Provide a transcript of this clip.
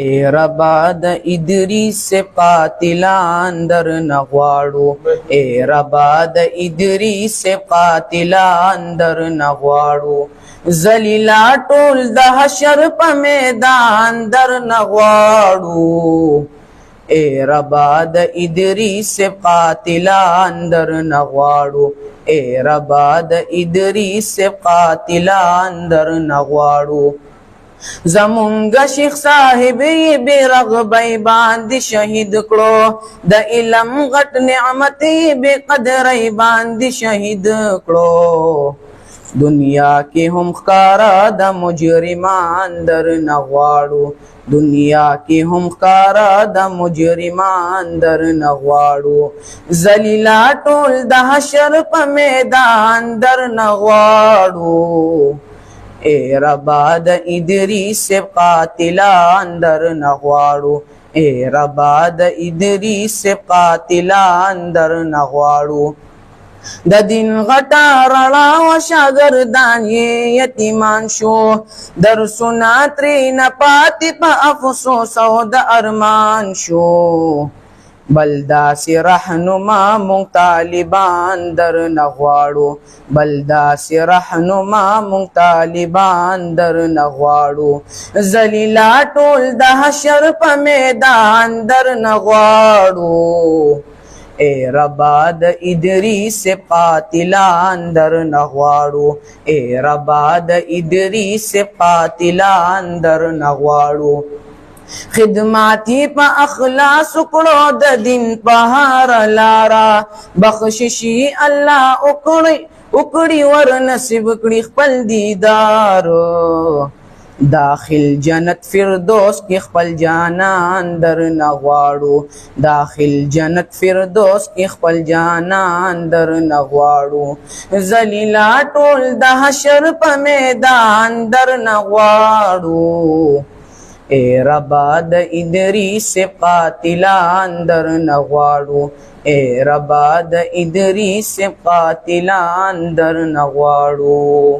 اے ربا د ادریس سے قاتلان در نغواړو اے ربا د ادریس سے قاتلان در نغواړو ذلیلا ټول د حشر په میدان در نغواړو اے ربا د ادریس سے قاتلان در نغواړو اے ربا د ادریس سے قاتلان در نغواړو زمونږ شیخ صاحب یې بې رغبۍ باندې شهید کړو د علم غټ نعمت یې بې قدرۍ باندې شهید کړو دنیا کې هم ښکارا د مجرمان در نغواړو دنیا کې هم ښکارا د مجرمان در نغواړو ذلیلا ټول د حشر په میدان در نغواړو اے ربا د ادریس سے قاتلان در نغواړو اے ربا د ادریس سے قاتلان در نغواړو د دین غټا رڼا و شاګردان یې یتیمان شو درسونه ترې نه پاتې په افسوس او د ارمان شو بل داسې رهنما مونږ طالبان در نغواړو بل داسې رهنما مونږ طالبان در نغواړو ذلیلا ټول د حشر په میدان در نغواړو اے ربا د ادریس سے قاتلان در نغواړو اے ربا د ادریس سے قاتلان در نغواړو خدماتی پا اخلاص کړو د دین په هر لارا بخششي الله اکړي ور نصیب کړي خپل دیدار داخل جنت فردوس کې خپل جانان در نغواړو داخل جنت فردوس کې خپل جانان در نغواړو ذلیلا ټول د حشر په میدان در نغواړو اے ربا د ادریس سے قاتلان در نغواړو اے ربا د ادریس سے قاتلان در نغواړو